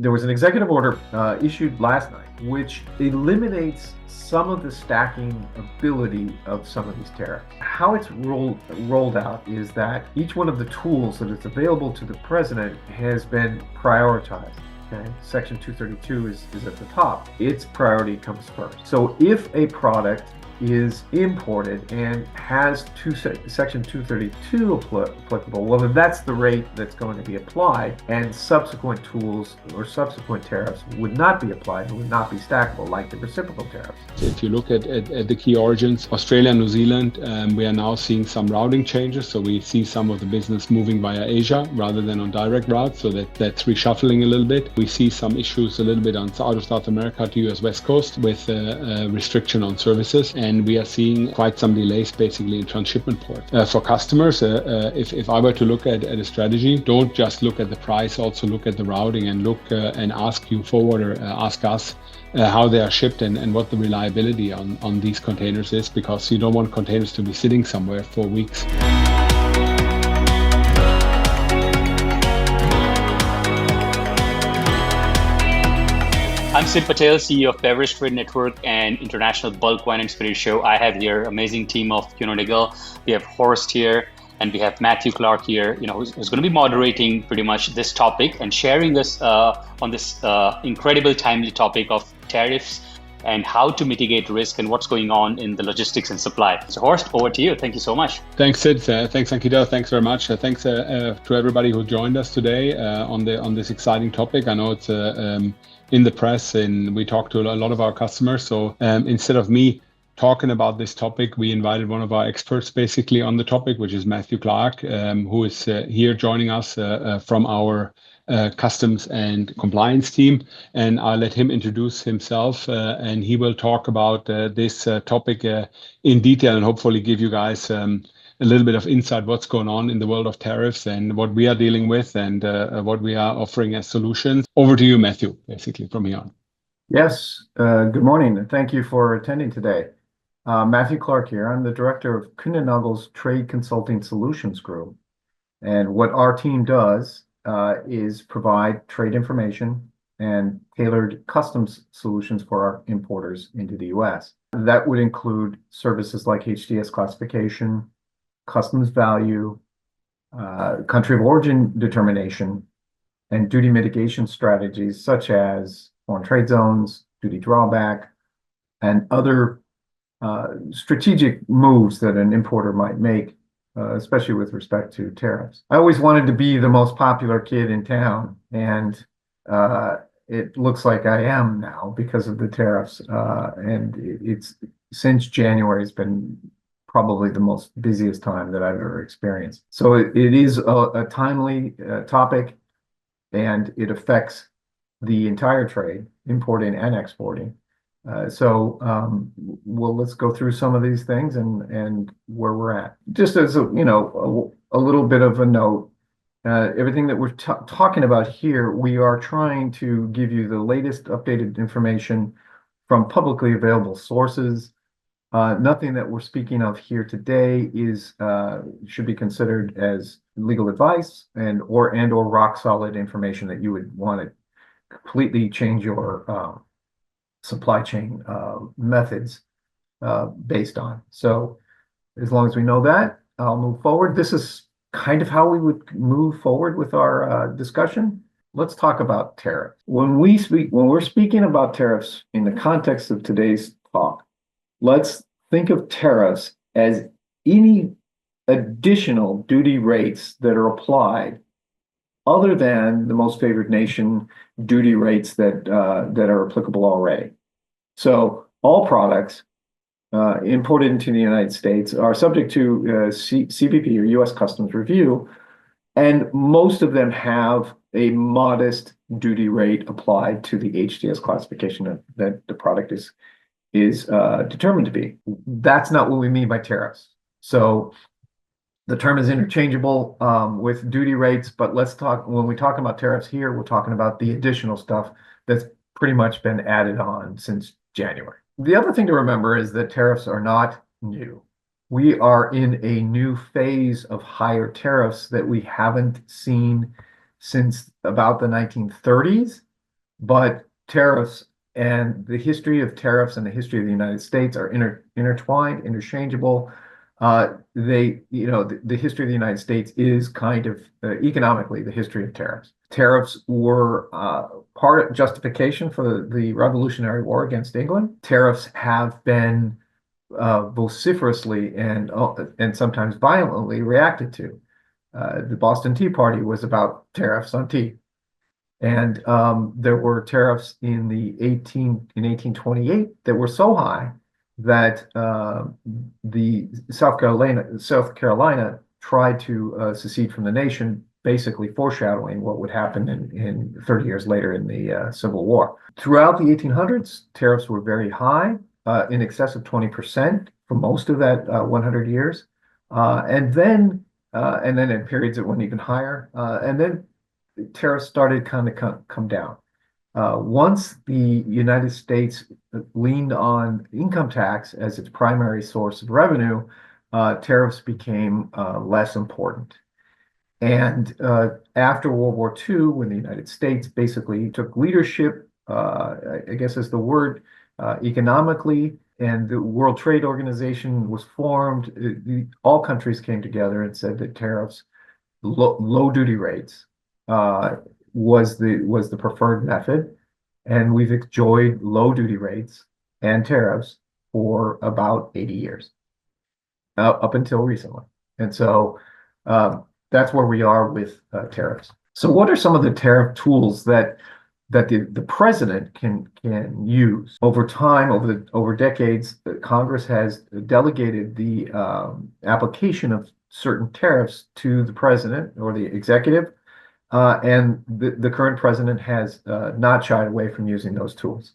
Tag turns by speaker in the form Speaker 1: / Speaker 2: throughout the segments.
Speaker 1: there was an executive order issued last night, which eliminates some of the stacking ability of some of these tariffs. How it's rolled out is that each one of the tools that is available to the president has been prioritized. Okay? Section 232 is at the top. Its priority comes first. So if a product is imported and has Section 232 applicable, well, then that's the rate that's going to be applied, and subsequent tools or subsequent tariffs would not be applied and would not be stackable, like the reciprocal tariffs.
Speaker 2: If you look at the key origins, Australia and New Zealand, we are now seeing some routing changes. So we see some of the business moving via Asia rather than on direct routes. So that's reshuffling a little bit. We see some issues a little bit out of South America to US West Coast with restriction on services. And we are seeing quite some delays basically in transshipment ports. For customers, if I were to look at a strategy, don't just look at the price, also look at the routing and look and ask you forwarder, ask us how they are shipped and what the reliability on these containers is, because you don't want containers to be sitting somewhere for weeks.
Speaker 3: I'm Sid Patel, CEO of Beverage Trade Network and International Bulk Wine and Spirit Show. I have here amazing team of Nigel. We have Horst here, and we have Matthew Clark here, who's going to be moderating pretty much this topic and sharing us on this incredible timely topic of tariffs and how to mitigate risk and what's going on in the logistics and supply. So Horst, over to you. Thank you so much.
Speaker 2: Thanks, Sid. Thanks, Ankita. Thanks very much. Thanks to everybody who joined us today on this exciting topic. I know it's in the press and we talk to a lot of our customers. So instead of me talking about this topic, we invited one of our experts basically on the topic, which is Matthew Clark, who is here joining us from our customs and compliance team. And I'll let him introduce himself and he will talk about this topic in detail and hopefully give you guys a little bit of insight what's going on in the world of tariffs and what we are dealing with and what we are offering as solutions. Over to you, Matthew, basically from here on.
Speaker 1: Yes, good morning, and thank you for attending today. Matthew Clark here. I'm the director of Nagel's Trade Consulting Solutions Group. And what our team does is provide trade information and tailored customs solutions for our importers into the U.S. That would include services like HTS classification, customs value, country of origin determination, and duty mitigation strategies such as foreign trade zones, duty drawback, and other strategic moves that an importer might make, especially with respect to tariffs. I always wanted to be the most popular kid in town, and it looks like I am now because of the tariffs. And it's since January, it's been probably the most busiest time that I've ever experienced. So it is a timely topic, and it affects the entire trade, importing and exporting. Well, let's go through some of these things and where we're at. Just as a little bit of a note, everything that we're talking about here, we are trying to give you the latest updated information from publicly available sources. Nothing that we're speaking of here today should be considered as legal advice or rock solid information that you would want to completely change your supply chain methods based on. So as long as we know that, I'll move forward. This is kind of how we would move forward with our discussion. Let's talk about tariffs. When we're speaking about tariffs in the context of today's talk, let's think of tariffs as any additional duty rates that are applied other than the most favored nation duty rates that are applicable already. So all products imported into the United States are subject to CBP or U.S. Customs review, and most of them have a modest duty rate applied to the HTS classification that the product is determined to be. That's not what we mean by tariffs. So the term is interchangeable with duty rates, but when we talk about tariffs here, we're talking about the additional stuff that's pretty much been added on since January. The other thing to remember is that tariffs are not new. We are in a new phase of higher tariffs that we haven't seen since about the 1930s. but tariffs and the history of tariffs and the history of the United States are intertwined, interchangeable. The history of the United States is kind of economically the history of tariffs. Tariffs were part of justification for the Revolutionary War against England. Tariffs have been vociferously and sometimes violently reacted to. The Boston Tea Party was about tariffs on tea. And there were tariffs in 1828 that were so high that the South Carolina tried to secede from the nation, basically foreshadowing what would happen in 30 years later in the Civil War. Throughout the 1800s, tariffs were very high, in excess of 20% for most of that 100 years, and then in periods that went even higher, and then tariffs started kind of come down. Once the United States leaned on income tax as its primary source of revenue, tariffs became less important. And after World War II, when the United States basically took leadership, I guess is the word, economically, and the World Trade Organization was formed, all countries came together and said that tariffs, low duty rates, was the preferred method, and we've enjoyed low duty rates and tariffs for about 80 years, up until recently. And so that's where we are with tariffs. So what are some of the tariff tools that the president can use? Over time, over decades, Congress has delegated the application of certain tariffs to the president or the executive. And the current president has not shied away from using those tools.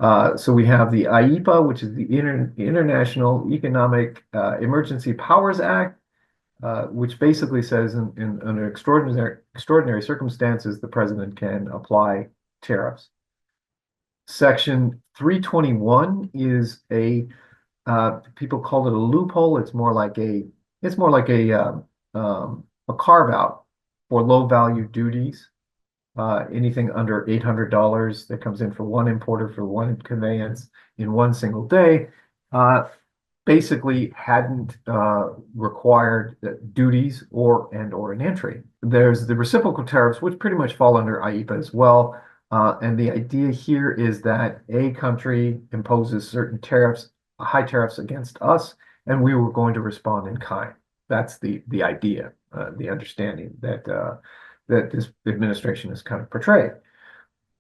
Speaker 1: So we have the IEPA, which is the International Economic Emergency Powers Act, which basically says under extraordinary circumstances, the president can apply tariffs. Section 321 is people call it a loophole. It's more like a carve out for low value duties. Anything under $800 that comes in for one importer for one conveyance in one single day, basically hadn't required duties or an entry. There's the reciprocal tariffs, which pretty much fall under IEPA as well. And the idea here is that a country imposes certain tariffs, high tariffs against us, and we were going to respond in kind. That's the idea, the understanding that this administration has kind of portrayed.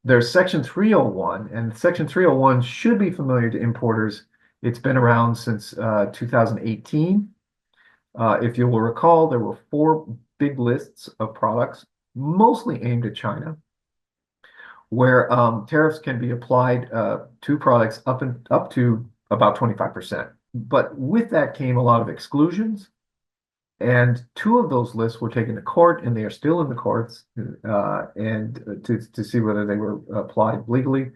Speaker 1: There's Section 301, and Section 301 should be familiar to importers. It's been around since 2018. If you will recall, there were 4 big lists of products, mostly aimed at China, where tariffs can be applied to products up to about 25%. But with that came a lot of exclusions. And 2 of those lists were taken to court, and they are still in the courts, and to see whether they were applied legally.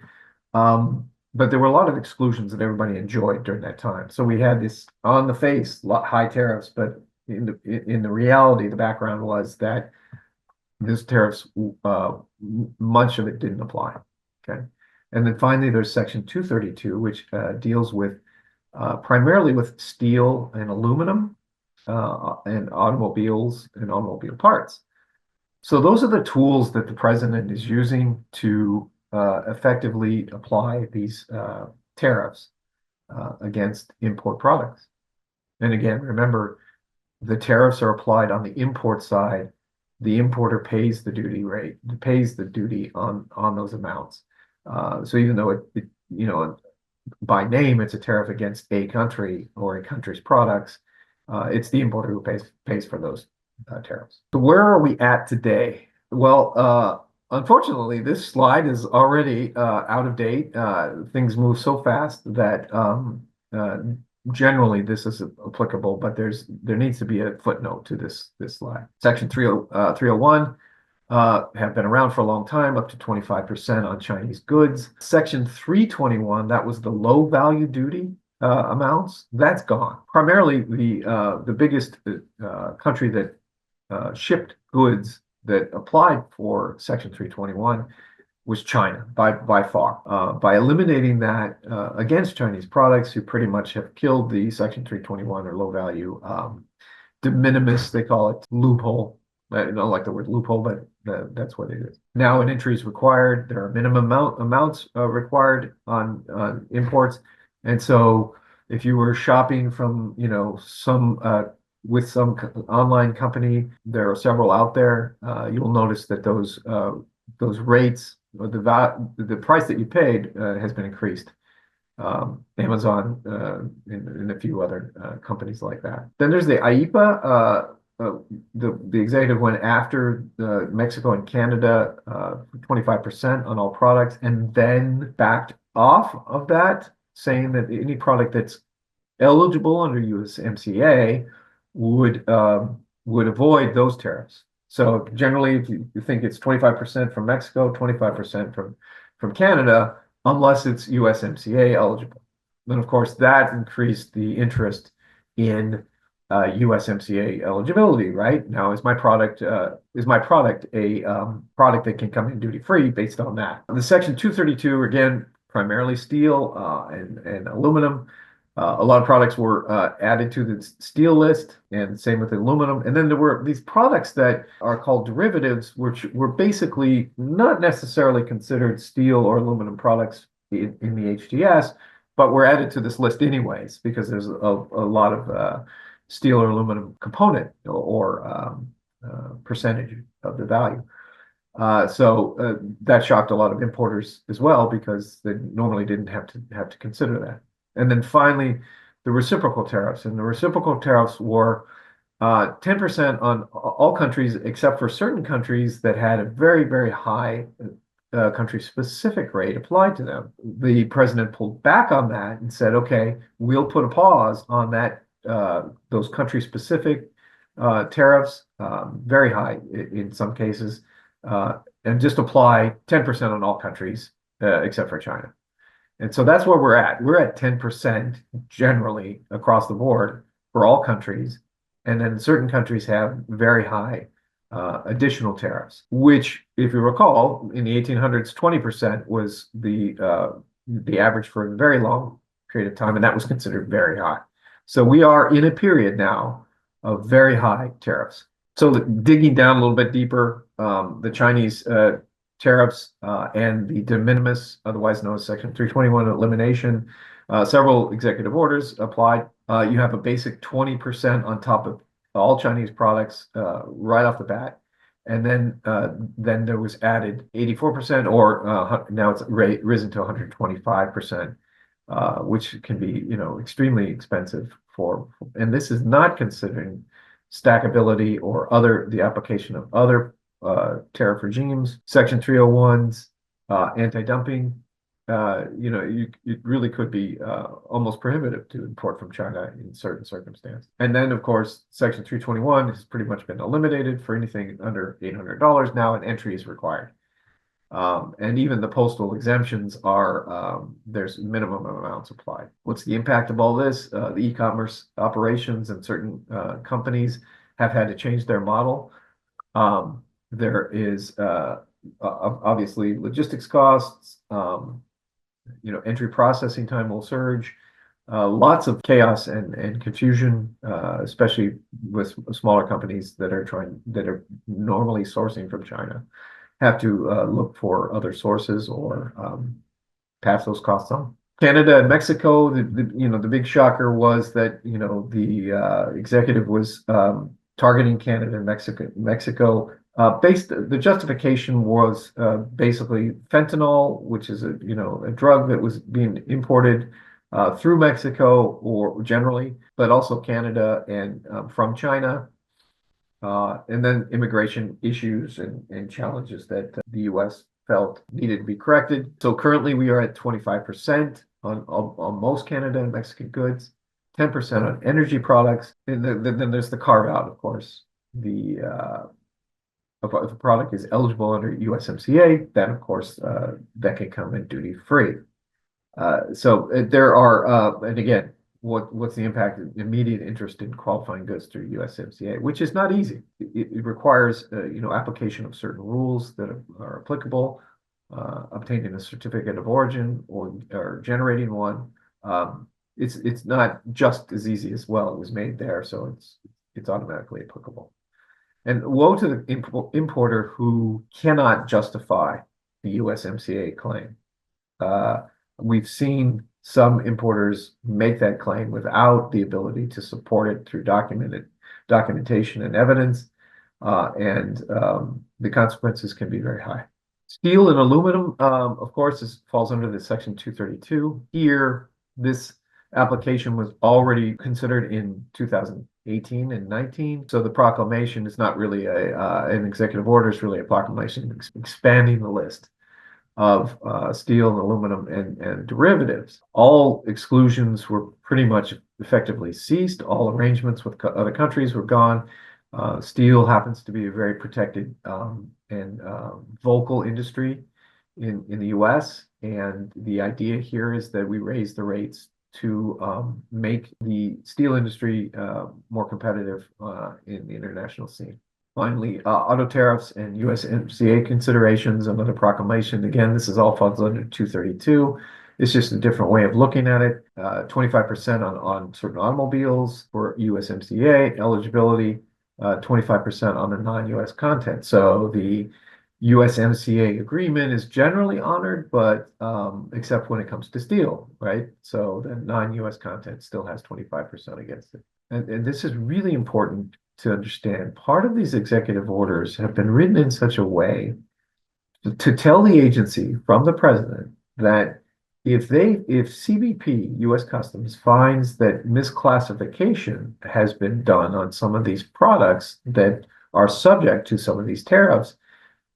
Speaker 1: But there were a lot of exclusions that everybody enjoyed during that time. So we had this on the face high tariffs, but in the reality, the background was that these tariffs, much of it didn't apply. Okay, and then finally there's Section 232, which deals with primarily with steel and aluminum. And automobiles and automobile parts. So those are the tools that the president is using to effectively apply these tariffs against import products. And again, remember, the tariffs are applied on the import side. The importer pays the duty rate, pays the duty on those amounts. So even though by name it's a tariff against a country or a country's products, it's the importer who pays for those tariffs. So where are we at today? Well, unfortunately, this slide is already out of date. Things move so fast that generally this is applicable, but there needs to be a footnote to this slide. Section 301 have been around for a long time, up to 25% on Chinese goods. Section 321, that was the low value duty amounts, that's gone. Primarily, the biggest country that shipped goods that applied for Section 321 was China by far. By eliminating that against Chinese products, who pretty much have killed the Section 321 or low value de minimis, they call it, loophole. I don't like the word loophole, but that's what it is. Now an entry is required. There are minimum amounts required on imports. And so if you were shopping from, some with some online company, there are several out there, you'll notice that those rates, or the price that you paid has been increased. Amazon and a few other companies like that. Then there's the IEPA. The executive went after Mexico and Canada 25% on all products, and then backed off of that, saying that any product that's eligible under USMCA would avoid those tariffs. So generally, if you think it's 25% from Mexico, 25% from Canada, unless it's USMCA eligible. Then, of course, that increased the interest in USMCA eligibility, right? Now, is my product a product that can come in duty free based on that? The Section 232, again, primarily steel and aluminum. A lot of products were added to the steel list, and same with aluminum. And then there were these products that are called derivatives, which were basically not necessarily considered steel or aluminum products in the HTS, but were added to this list anyways, because there's a lot of steel or aluminum component or percentage of the value. So that shocked a lot of importers as well, because they normally didn't have to consider that. And then finally, the reciprocal tariffs. And the reciprocal tariffs were 10% on all countries, except for certain countries that had a very, very high country-specific rate applied to them. The president pulled back on that and said, okay, we'll put a pause on that, those country-specific tariffs, very high in some cases, and just apply 10% on all countries except for China. And so that's where we're at. We're at 10% generally across the board for all countries. And then certain countries have very high additional tariffs, which, if you recall, in the 1800s, 20% was the average for a very long period of time, and that was considered very high. So we are in a period now of very high tariffs. So digging down a little bit deeper, the Chinese tariffs and the de minimis, otherwise known as Section 321 elimination, several executive orders applied. You have a basic 20% on top of all Chinese products right off the bat. And then there was added 84%, or now it's risen to 125%, which can be, extremely expensive and this is not considering stackability or the application of other tariff regimes, Section 301s, anti-dumping. It really could be almost prohibitive to import from China in certain circumstances. And then, of course, Section 321 has pretty much been eliminated for anything under $800. Now an entry is required. And even the postal exemptions there's minimum amounts applied. What's the impact of all this? The e-commerce operations and certain companies have had to change their model. There is obviously logistics costs, entry processing time will surge, lots of chaos and confusion, especially with smaller companies that are normally sourcing from China, have to look for other sources or pass those costs on. Canada and Mexico, the big shocker was that the executive was targeting Canada and Mexico. The justification was basically fentanyl, which is a drug that was being imported through Mexico or generally, but also Canada and from China. And then immigration issues and challenges that the U.S. felt needed to be corrected. So currently we are at 25% on most Canada and Mexican goods, 10% on energy products. And then there's the carve out, of course. If a product is eligible under USMCA, then of course that can come in duty free. So there are, and again, what's the impact of immediate interest in qualifying goods through USMCA, which is not easy. It requires application of certain rules that are applicable. obtaining a certificate of origin or generating one. It's not just as easy as, well, it was made there, so it's automatically applicable. And woe to the importer who cannot justify the USMCA claim. We've seen some importers make that claim without the ability to support it through documentation and evidence, and the consequences can be very high. Steel and aluminum, of course, falls under the Section 232. Here, this application was already considered in 2018 and 19. So the proclamation is not really an executive order, it's really a proclamation expanding the list of steel and aluminum and derivatives. All exclusions were pretty much effectively ceased. All arrangements with other countries were gone. Steel happens to be a very protected and vocal industry in the U.S. And the idea here is that we raise the rates to make the steel industry more competitive in the international scene. Finally, auto tariffs and USMCA considerations, another proclamation. Again, this is all falls under 232. It's just a different way of looking at it. 25% on certain automobiles for USMCA eligibility, 25% on the non-US content. So the USMCA agreement is generally honored, but except when it comes to steel, right? So the non-US content still has 25% against it. And this is really important to understand. Part of these executive orders have been written in such a way to tell the agency from the president that if CBP, U.S. Customs, finds that misclassification has been done on some of these products that are subject to some of these tariffs,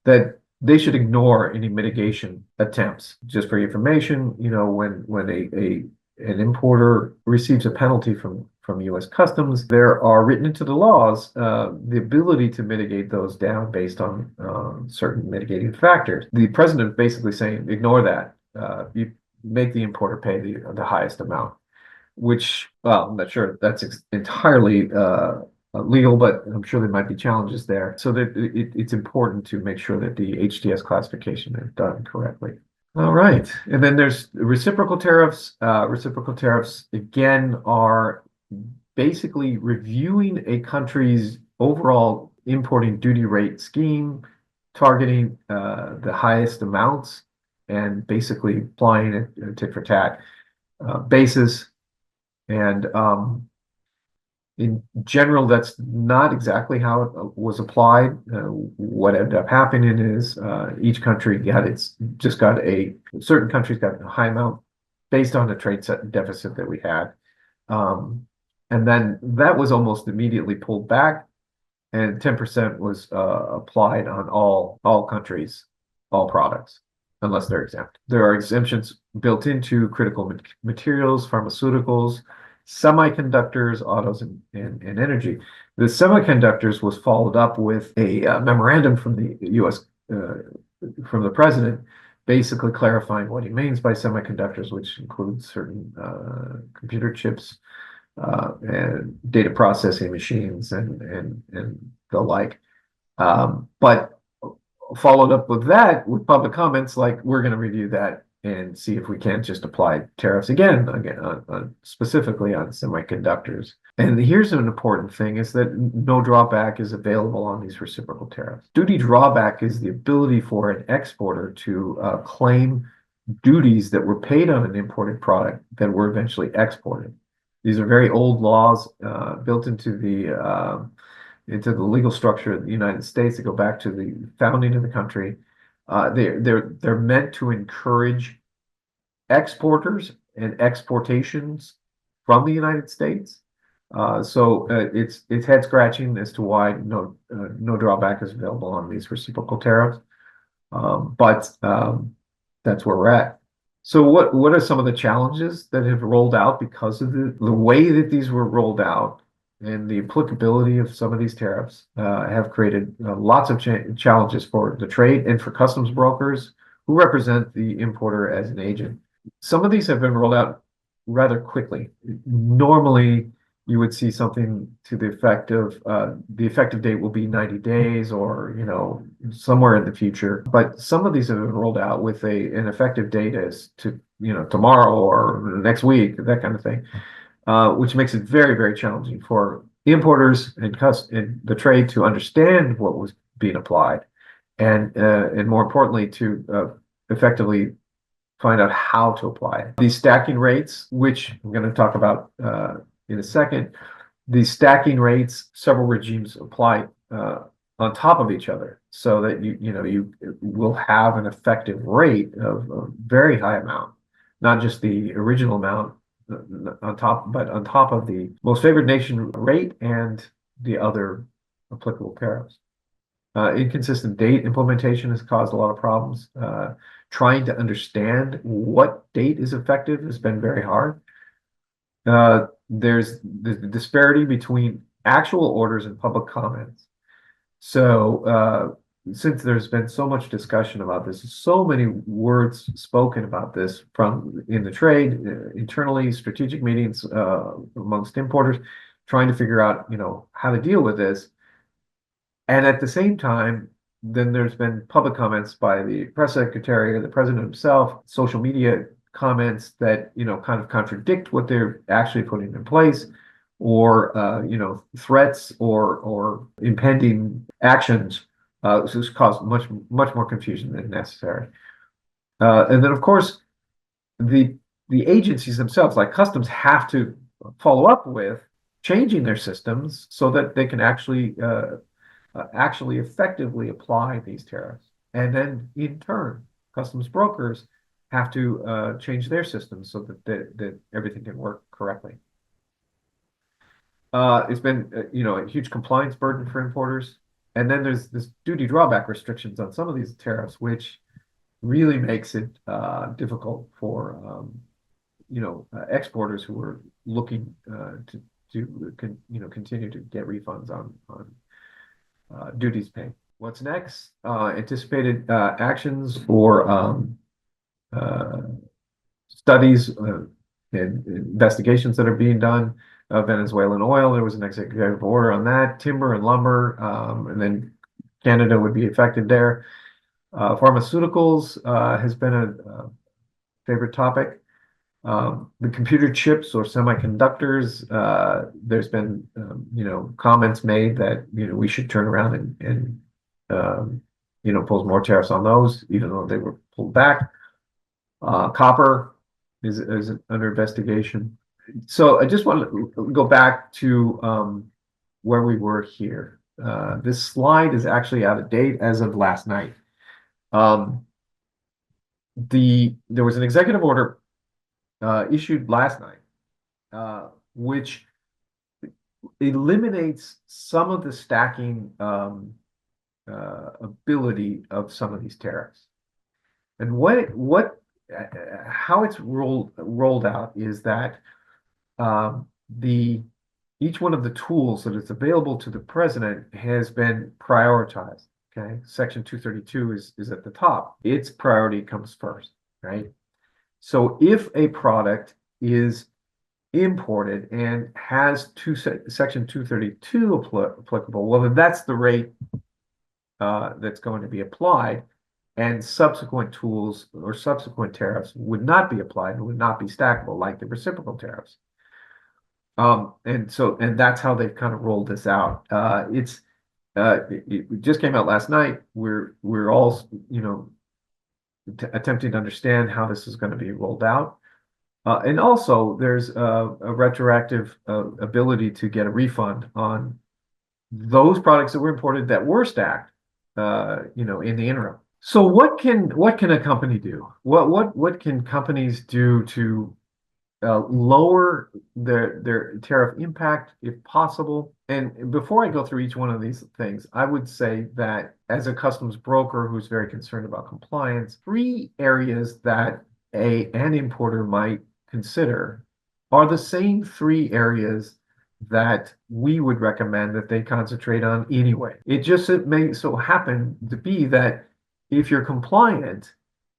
Speaker 1: that they should ignore any mitigation attempts. Just for your information, you know, when an importer receives a penalty from U.S. Customs, there are written into the laws the ability to mitigate those down based on certain mitigating factors. The president basically saying, ignore that. You make the importer pay the highest amount, which, well, I'm not sure that's entirely legal, but I'm sure there might be challenges there. So that it's important to make sure that the HTS classification is done correctly. All right, and then there's reciprocal tariffs. Reciprocal tariffs, again, are basically reviewing a country's overall importing duty rate scheme, targeting the highest amounts, and basically applying a tit for tat basis. And in general, that's not exactly how it was applied. What ended up happening is each country certain countries got a high amount based on the trade deficit that we had. And then that was almost immediately pulled back, and 10% was applied on all countries, all products, unless they're exempt. There are exemptions built into critical materials, pharmaceuticals, semiconductors, autos, and energy. The semiconductors was followed up with a memorandum from the U.S. From the president, basically clarifying what he means by semiconductors, which includes certain computer chips and data processing machines and the like. But followed up with that with public comments like, we're going to review that and see if we can't just apply tariffs again specifically on semiconductors. And here's an important thing, is that no drawback is available on these reciprocal tariffs. Duty drawback is the ability for an exporter to claim duties that were paid on an imported product that were eventually exported. These are very old laws built into the legal structure of the United States that go back to the founding of the country. They're meant to encourage exporters and exportations from the United States. So it's head scratching as to why no drawback is available on these reciprocal tariffs. But that's where we're at. So what are some of the challenges that have rolled out because of the way that these were rolled out, and the applicability of some of these tariffs have created lots of challenges for the trade and for customs brokers who represent the importer as an agent. Some of these have been rolled out rather quickly. Normally, you would see something to the effect of the effective date will be 90 days or, somewhere in the future. But some of these have been rolled out with an effective date as to, tomorrow or next week, that kind of thing, which makes it very, very challenging for importers and the trade to understand what was being applied and more importantly, to effectively find out how to apply it. These stacking rates, which I'm going to talk about in a second, these stacking rates, several regimes apply on top of each other, so that you will have an effective rate of a very high amount, not just the original amount on top, but on top of the most favored nation rate and the other applicable tariffs. Inconsistent date implementation has caused a lot of problems. Trying to understand what date is effective has been very hard. There's the disparity between actual orders and public comments. So since there's been so much discussion about this, so many words spoken about this in the trade, internally, strategic meetings amongst importers, trying to figure out, how to deal with this. And at the same time, then there's been public comments by the press secretary or the president himself, social media comments that, kind of contradict what they're actually putting in place, or, threats or impending actions. This has caused much more confusion than necessary. And then, of course, the agencies themselves, like customs, have to follow up with changing their systems so that they can actually effectively apply these tariffs. And then in turn, customs brokers have to change their systems so that everything can work correctly. It's been a huge compliance burden for importers. And then there's this duty drawback restrictions on some of these tariffs, which really makes it difficult for exporters who are looking to continue to get refunds on duties paid. What's next? Anticipated actions or studies and investigations that are being done. Venezuelan oil, there was an executive order on that. Timber and lumber, and then Canada would be affected there. Pharmaceuticals has been a favorite topic. The computer chips or semiconductors, there's been comments made that we should turn around and impose more tariffs on those, even though they were pulled back. Copper is under investigation. So I just want to go back to where we were here. This slide is actually out of date as of last night. There was an executive order issued last night, which eliminates some of the stacking ability of some of these tariffs. And how it's rolled out is that each one of the tools that is available to the president has been prioritized. Okay, Section 232 is at the top. Its priority comes first, right? So if a product is imported and has Section 232 applicable, well, then that's the rate that's going to be applied, and subsequent tools or subsequent tariffs would not be applied and would not be stackable like the reciprocal tariffs. And that's how they've kind of rolled this out. It just came out last night. We're all attempting to understand how this is going to be rolled out. And also there's a retroactive ability to get a refund on those products that were imported that were stacked, in the interim. So what can a company do? What can companies do to lower their tariff impact if possible? And before I go through each one of these things, I would say that as a customs broker who's very concerned about compliance, 3 areas that an importer might consider are the same 3 areas that we would recommend that they concentrate on anyway. It may so happen to be that if you're compliant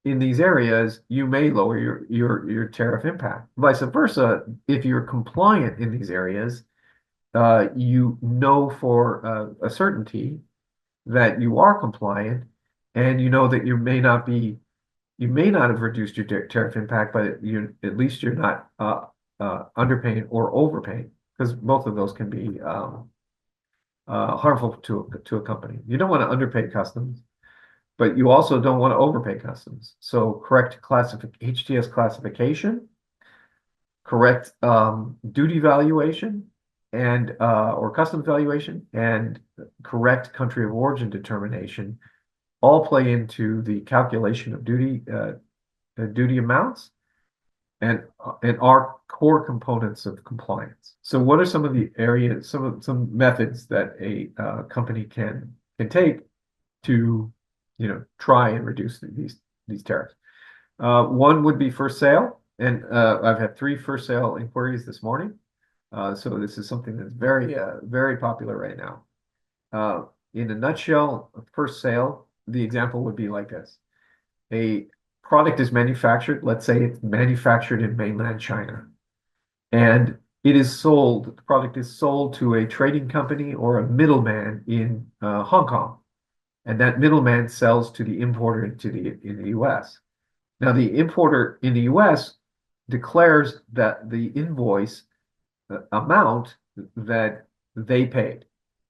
Speaker 1: in these areas, you may lower your tariff impact. Vice versa, if you're compliant in these areas, you know for a certainty that you are compliant, and you know that you may not have reduced your tariff impact, but at least you're not underpaying or overpaying, because both of those can be harmful to a company. You don't want to underpay customs, but you also don't want to overpay customs. So correct HTS classification, correct duty valuation, and or customs valuation, and correct country of origin determination all play into the calculation of duty amounts and are core components of compliance. So what are some of the areas, some methods that a company can take to try and reduce these tariffs? One would be first sale, and I've had 3 first sale inquiries this morning. So this is something that's very popular right now. In a nutshell, first sale, the example would be like this. A product is manufactured, let's say it's manufactured in mainland China, and the product is sold to a trading company or a middleman in Hong Kong, and that middleman sells to the importer in the US. Now the importer in the US declares that the invoice amount that they paid,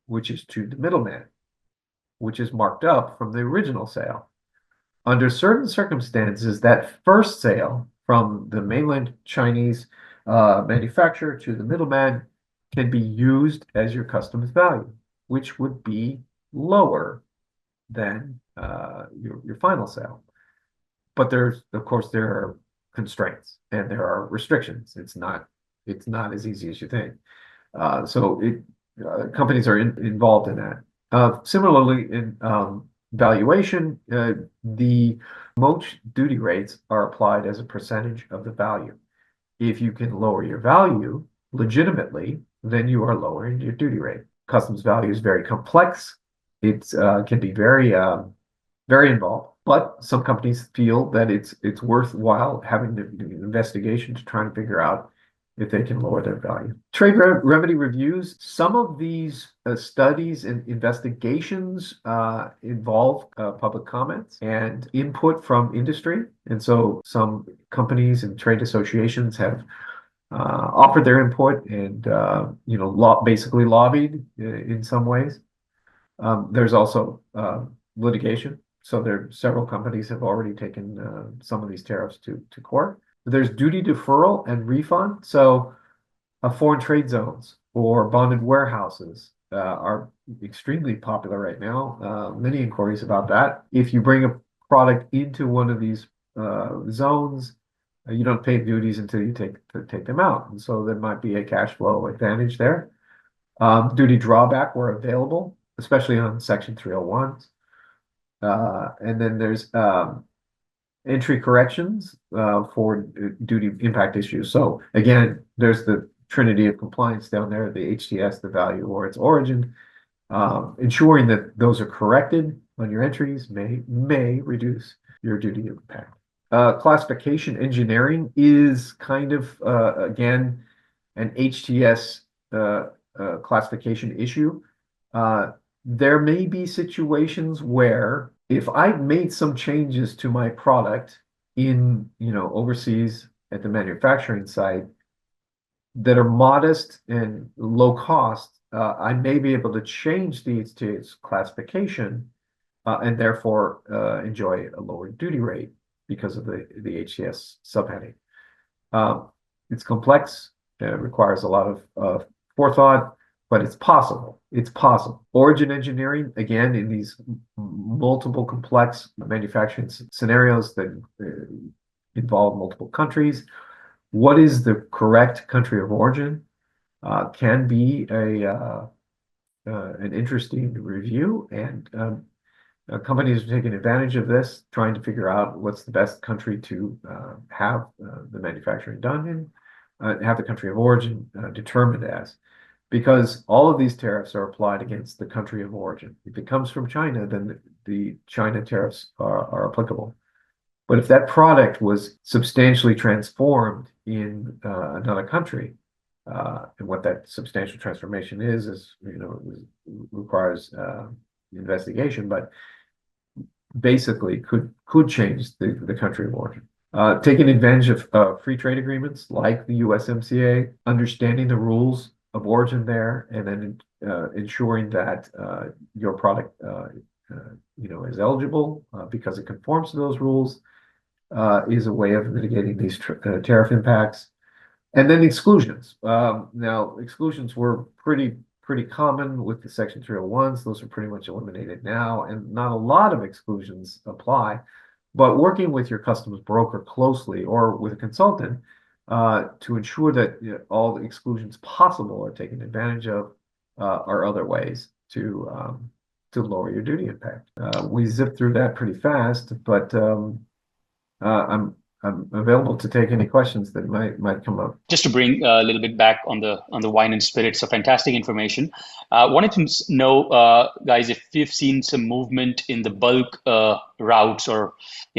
Speaker 1: which is to the middleman, which is marked up from the original sale. Under certain circumstances, that first sale from the mainland Chinese manufacturer to the middleman can be used as your customs value, which would be lower than your final sale. But of course, there are constraints and there are restrictions. It's not as easy as you think. So companies are involved in that. Similarly, in valuation, the most duty rates are applied as a percentage of the value. If you can lower your value legitimately, then you are lowering your duty rate. Customs value is very complex. It can be very involved, but some companies feel that it's worthwhile having the investigation to try and figure out if they can lower their value. Trade remedy reviews. Some of these studies and investigations involve public comments and input from industry. And so some companies and trade associations have offered their input and basically lobbied in some ways. There's also litigation. So several companies have already taken some of these tariffs to court. There's duty deferral and refund. So foreign trade zones or bonded warehouses are extremely popular right now. Many inquiries about that. If you bring a product into one of these zones, you don't pay duties until you take them out. And so there might be a cash flow advantage there. Duty drawback where available, especially on Section 301s. And then there's entry corrections for duty impact issues. So again, there's the trinity of compliance down there, the HTS, the value or its origin. Ensuring that those are corrected on your entries may reduce your duty impact. Classification engineering is kind of, again, an HTS classification issue. There may be situations where if I've made some changes to my product in, overseas at the manufacturing site that are modest and low cost, I may be able to change these to its classification and therefore enjoy a lower duty rate because of the HTS subheading. It's complex. It requires a lot of forethought. But it's possible. It's possible. Origin engineering, again, in these multiple complex manufacturing scenarios that involve multiple countries, what is the correct country of origin can be an interesting review, and companies are taking advantage of this, trying to figure out what's the best country to have the manufacturing done in, have the country of origin determined as. Because all of these tariffs are applied against the country of origin. If it comes from China, then the China tariffs are applicable. But if that product was substantially transformed in another country, And what that substantial transformation is, requires investigation, but basically could change the country of origin. Taking advantage of free trade agreements like the USMCA, understanding the rules of origin there, and then ensuring that your product is eligible because it conforms to those rules is a way of mitigating these tariff impacts. And then exclusions. Now, exclusions were pretty common with the Section 301s. Those are pretty much eliminated now, and not a lot of exclusions apply. But working with your customs broker closely or with a consultant to ensure that all the exclusions possible are taken advantage of are other ways to lower your duty impact. We zipped through that pretty fast, but I'm available to take any questions that might come up.
Speaker 3: Just to bring a little bit back on the wine and spirits, so fantastic information. Wanted to know, guys, if you've seen some movement in the bulk routes, or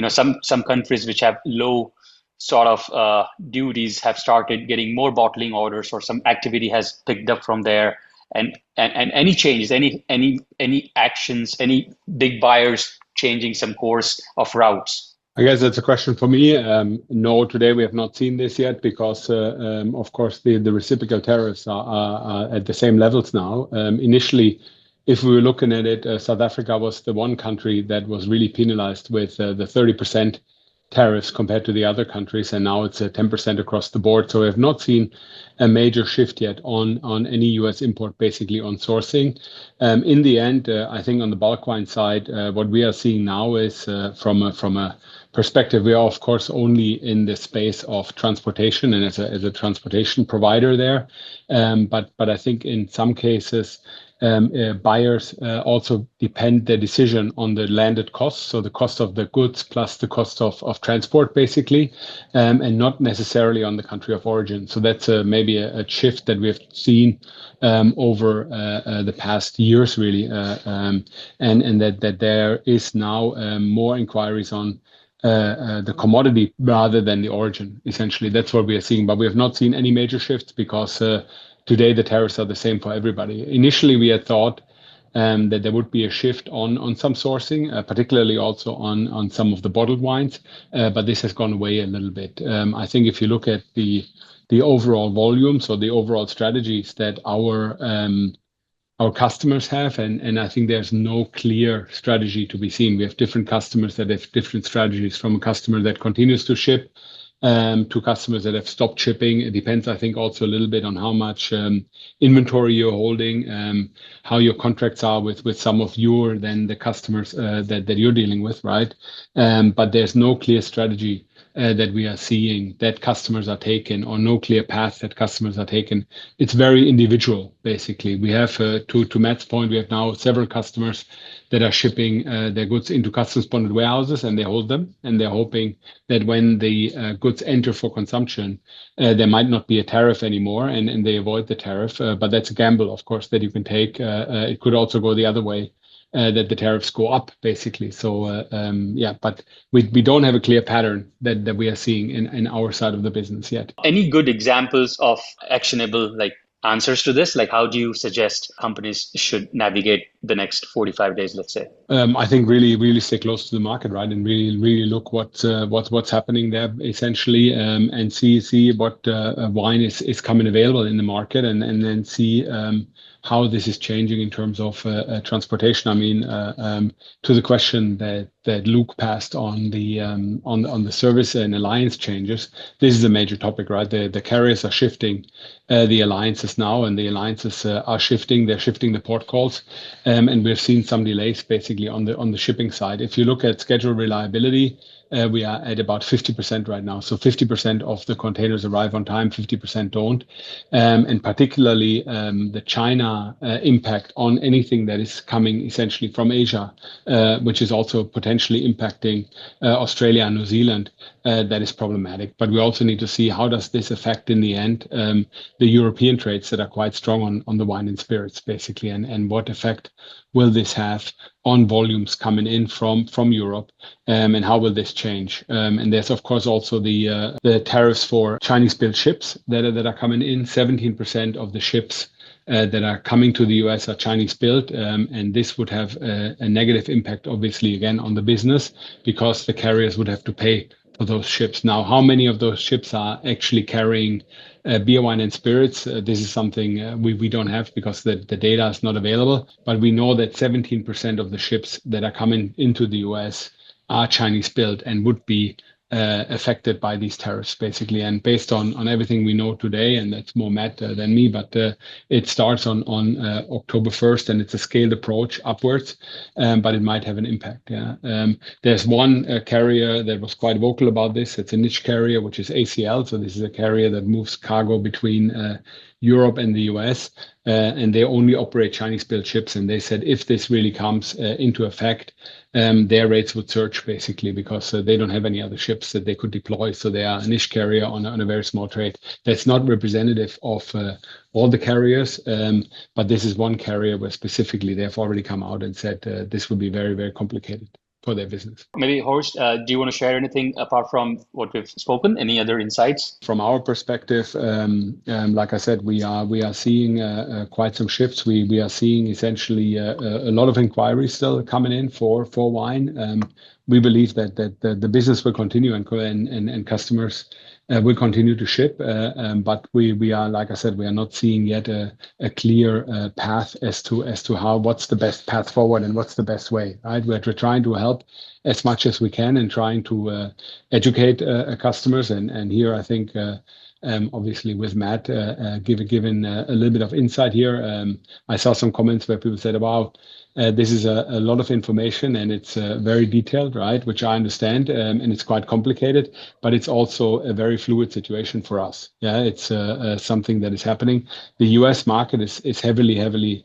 Speaker 3: some countries which have low sort of duties have started getting more bottling orders, or some activity has picked up from there, and any changes, any actions, any big buyers changing some course of routes.
Speaker 2: I guess that's a question for me. No, today we have not seen this yet because, of course, the reciprocal tariffs are at the same levels now. Initially, if we were looking at it, South Africa was the one country that was really penalized with the 30% tariffs compared to the other countries, and now it's 10% across the board. So we have not seen a major shift yet on any US import, basically on sourcing. In the end, I think on the bulk wine side, what we are seeing now is from a perspective, we are of course only in the space of transportation and as a transportation provider there. But I think in some cases, buyers also depend their decision on the landed costs, so the cost of the goods plus the cost of transport, basically, and not necessarily on the country of origin. So that's maybe a shift that we have seen over the past years, really, and that there is now more inquiries on the commodity rather than the origin. Essentially, that's what we are seeing, but we have not seen any major shifts because today the tariffs are the same for everybody. Initially, we had thought that there would be a shift on some sourcing, particularly also on some of the bottled wines, but this has gone away a little bit. I think if you look at the overall volumes or the overall strategies that our customers have, and I think there's no clear strategy to be seen. We have different customers that have different strategies, from a customer that continues to ship to customers that have stopped shipping. It depends, I think, also a little bit on how much inventory you're holding, how your contracts are with some of the customers that you're dealing with, right? But there's no clear strategy that we are seeing that customers are taking, or no clear path that customers are taking. It's very individual, basically. We have, to Matt's point, we have now several customers that are shipping their goods into customs bonded warehouses, and they hold them, and they're hoping that when the goods enter for consumption, there might not be a tariff anymore, and they avoid the tariff. But that's a gamble, of course, that you can take. It could also go the other way, that the tariffs go up, basically. So yeah, but we don't have a clear pattern that we are seeing in our side of the business yet.
Speaker 3: Any good examples of actionable answers to this? Like, how do you suggest companies should navigate the next 45 days, let's say?
Speaker 2: I think really stay close to the market, right, and really look what's happening there, essentially, and see what wine is coming available in the market, and then see how this is changing in terms of transportation. I mean, to the question that Luke passed on the service and alliance changes, this is a major topic, right? The carriers are shifting the alliances now, and the alliances are shifting. They're shifting the port calls, and we've seen some delays basically on the shipping side. If you look at schedule reliability, we are at about 50% right now. So 50% of the containers arrive on time, 50% don't. And particularly the China impact on anything that is coming essentially from Asia, which is also potentially impacting Australia and New Zealand, that is problematic. But we also need to see how does this affect in the end the European trades that are quite strong on the wine and spirits, basically, and what effect will this have on volumes coming in from Europe, and how will this change? And there's of course also the tariffs for Chinese-built ships that are coming in. 17% of the ships that are coming to the US are Chinese built, and this would have a negative impact, obviously, again on the business, because the carriers would have to pay for those ships. Now, how many of those ships are actually carrying beer, wine, and spirits? This is something we don't have because the data is not available. But we know that 17% of the ships that are coming into the US are Chinese built and would be affected by these tariffs, basically. And based on everything we know today, and that's more Matt than me, but it starts on October 1st, and it's a scaled approach upwards, but it might have an impact. Yeah. There's one carrier that was quite vocal about this. It's a niche carrier, which is ACL. So this is a carrier that moves cargo between Europe and the US, and they only operate Chinese-built ships. And they said if this really comes into effect, their rates would surge, basically, because they don't have any other ships that they could deploy. So they are a niche carrier on a very small trade. That's not representative of all the carriers, but this is one carrier where specifically they've already come out and said this would be very, very complicated for their business.
Speaker 3: Maybe Horst, do you want to share anything apart from what we've spoken? Any other insights?
Speaker 2: From our perspective, like I said, we are seeing quite some shifts. We are seeing essentially a lot of inquiries still coming in for wine. We believe that the business will continue and customers will continue to ship. But we are, like I said, we are not seeing yet a clear path as to what's the best path forward and what's the best way. Right? We're trying to help as much as we can and trying to educate customers. And here, I think, obviously, with Matt giving a little bit of insight here, I saw some comments where people said, "Wow, this is a lot of information and it's very detailed," right? Which I understand, and it's quite complicated, but it's also a very fluid situation for us. Yeah, it's something that is happening. The US market is heavily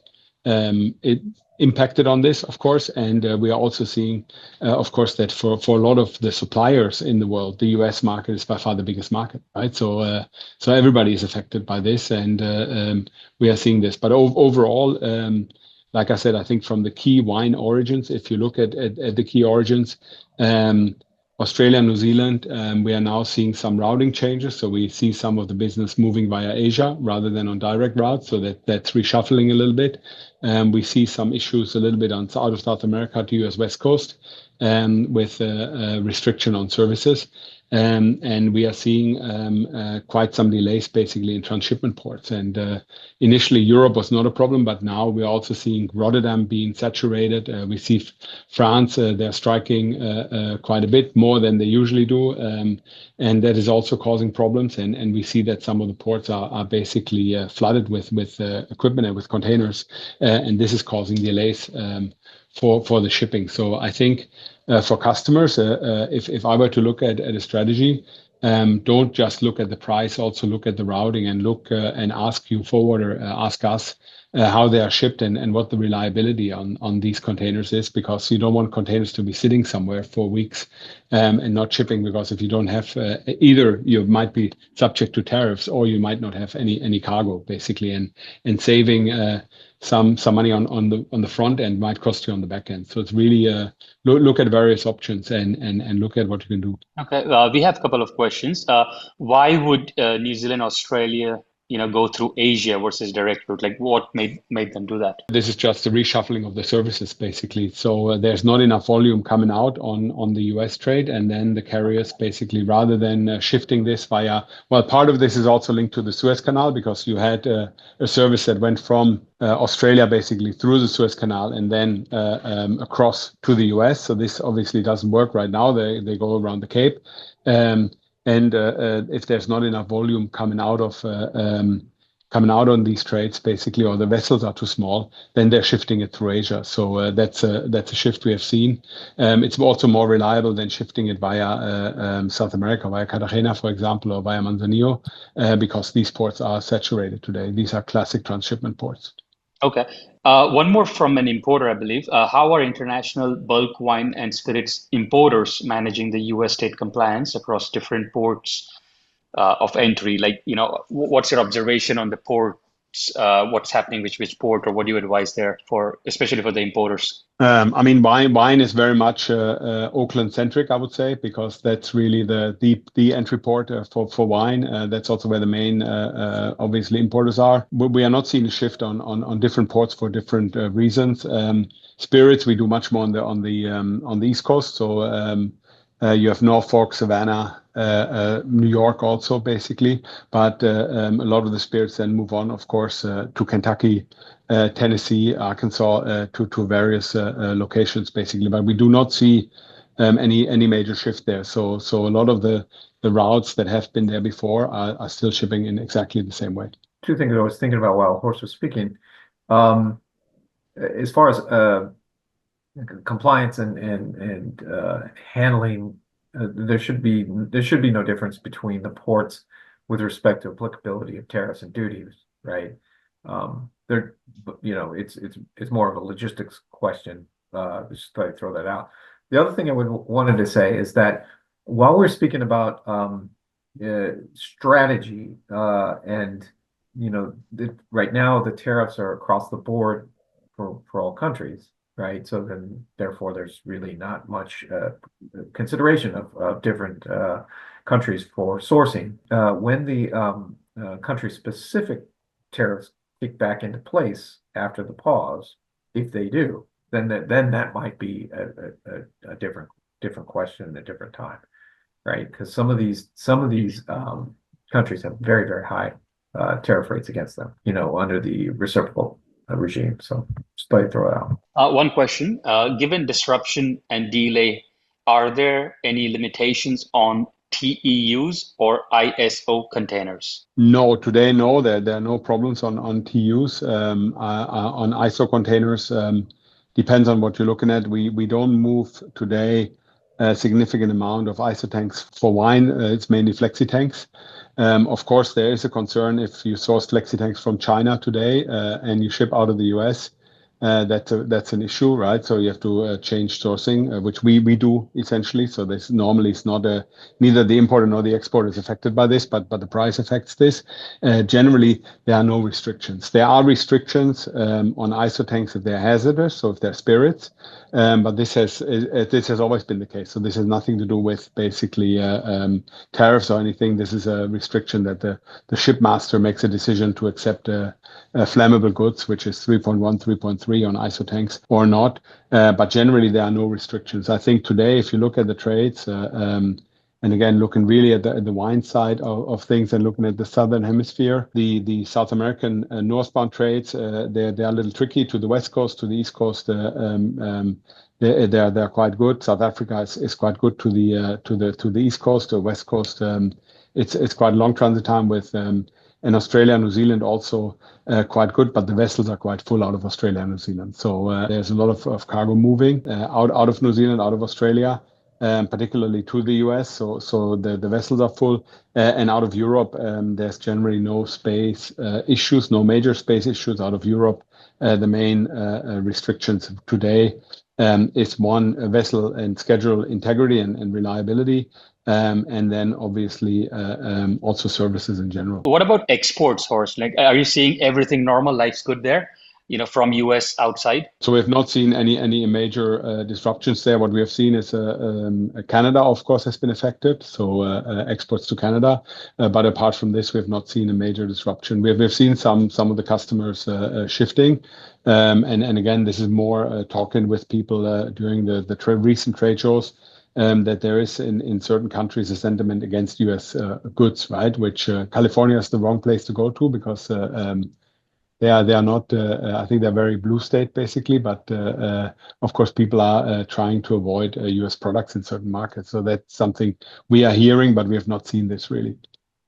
Speaker 2: impacted on this, of course, and we are also seeing, of course, that for a lot of the suppliers in the world, the US market is by far the biggest market, right? So everybody is affected by this, and we are seeing this. But overall, like I said, I think from the key wine origins, if you look at the key origins, Australia, New Zealand, we are now seeing some routing changes. So we see some of the business moving via Asia rather than on direct routes. So that's reshuffling a little bit. We see some issues a little bit out of South America to US West Coast with restriction on services. And we are seeing quite some delays basically in transshipment ports. And initially Europe was not a problem, but now we're also seeing Rotterdam being saturated. We see France, they're striking quite a bit more than they usually do. And that is also causing problems. And we see that some of the ports are basically flooded with equipment and with containers. And this is causing delays for the shipping. So I think for customers, if I were to look at a strategy, don't just look at the price, also look at the routing and look and ask you forwarder, ask us how they are shipped and what the reliability on these containers is, because you don't want containers to be sitting somewhere for weeks and not shipping, because if you don't have either you might be subject to tariffs or you might not have any cargo basically, and saving some money on the front end might cost you on the back end. So it's really look at various options and look at what you can do.
Speaker 3: Okay, we have a couple of questions. Why would New Zealand, Australia, go through Asia versus direct route? Like what made them do that?
Speaker 2: This is just the reshuffling of the services, basically. So there's not enough volume coming out on the US trade. And then the carriers basically, rather than shifting this via, well, part of this is also linked to the Suez Canal, because you had a service that went from Australia basically through the Suez Canal and then across to the US. So this obviously doesn't work right now. They go around the Cape. And if there's not enough volume coming out on these trades, basically, or the vessels are too small, then they're shifting it through Asia. So that's a shift we have seen. It's also more reliable than shifting it via South America, via Cartagena, for example, or via Manzanillo, because these ports are saturated today. These are classic transshipment ports.
Speaker 3: Okay. One more from an importer, I believe. How are international bulk wine and spirits importers managing the US state compliance across different ports of entry? Like, what's your observation on the port what's happening, which port, or what do you advise there for, especially for the importers?
Speaker 2: I mean, wine is very much Oakland centric, I would say, because that's really the entry port for wine. That's also where the main obviously importers are. We are not seeing a shift on different ports for different reasons. Spirits we do much more on the East Coast. So you have Norfolk, Savannah, New York also basically, but a lot of the spirits then move on, of course, to Kentucky, Tennessee, Arkansas, to various locations basically. But we do not see any major shift there. So a lot of the routes that have been there before are still shipping in exactly the same way.
Speaker 1: Two things I was thinking about while Horst was speaking. As far as compliance and handling, there should be no difference between the ports with respect to applicability of tariffs and duties, right? It's more of a logistics question. Just thought I'd throw that out. The other thing I wanted to say is that while we're speaking about strategy and right now the tariffs are across the board for all countries, right? So then therefore there's really not much consideration of different countries for sourcing. When the country-specific tariffs kick back into place after the pause, if they do, then that might be a different question at a different time, right? Because some of these countries have very, very high tariff rates against them, under the reciprocal regime. So just thought I'd throw it out.
Speaker 3: One question, given disruption and delay, are there any limitations on TEUs or ISO containers?
Speaker 2: No, today, no, there are no problems on TEUs. On ISO containers, depends on what you're looking at. We don't move today a significant amount of ISO tanks for wine. It's mainly flexi tanks. Of course, there is a concern if you source flexi tanks from China today and you ship out of the US. That's an issue, right? So you have to change sourcing, which we do essentially. So this normally is not neither the importer nor the exporter is affected by this, but the price affects this. Generally, there are no restrictions. There are restrictions on ISO tanks if they're hazardous, so if they're spirits. But this has always been the case. So this has nothing to do with basically tariffs or anything. This is a restriction that the shipmaster makes a decision to accept flammable goods, which is 3.1, 3.3 on ISO tanks or not. But generally, there are no restrictions. I think today, if you look at the trades, and again, looking really at the wine side of things and looking at the Southern Hemisphere, the South American northbound trades, they're a little tricky to the West Coast, to the East Coast. They're quite good. South Africa is quite good to the East Coast, the West Coast. It's quite a long transit time with and Australia and New Zealand also quite good, but the vessels are quite full out of Australia and New Zealand. So there's a lot of cargo moving out of New Zealand, out of Australia. Particularly to the US, so the vessels are full, and out of Europe, there's generally no space issues, no major space issues out of Europe. The main restrictions today is one, vessel and schedule integrity and reliability, and then obviously also services in general.
Speaker 3: What about exports, Horst? Like, are you seeing everything normal? Life's good there? From US outside? So
Speaker 2: we have not seen any major disruptions there. What we have seen is Canada, of course, has been affected. So exports to Canada. But apart from this, we have not seen a major disruption. We've seen some of the customers shifting. And again, this is more talking with people during the recent trade shows. That there is in certain countries a sentiment against US goods, right? Which California is the wrong place to go to because they are not, I think they're very blue state basically, but of course people are trying to avoid US products in certain markets. So that's something we are hearing, but we have not seen this really.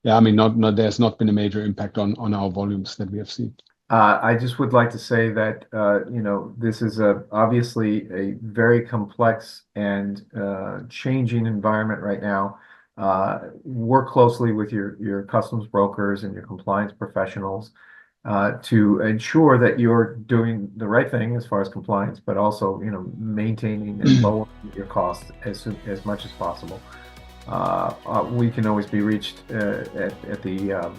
Speaker 2: Yeah, I mean, there's not been a major impact on our volumes that we have seen.
Speaker 1: I just would like to say that, this is obviously a very complex and changing environment right now. Work closely with your customs brokers and your compliance professionals to ensure that you're doing the right thing as far as compliance, but also, maintaining and lowering your costs as much as possible. We can always be reached at the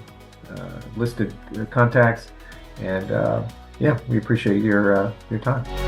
Speaker 1: listed contacts. And yeah, we appreciate your time.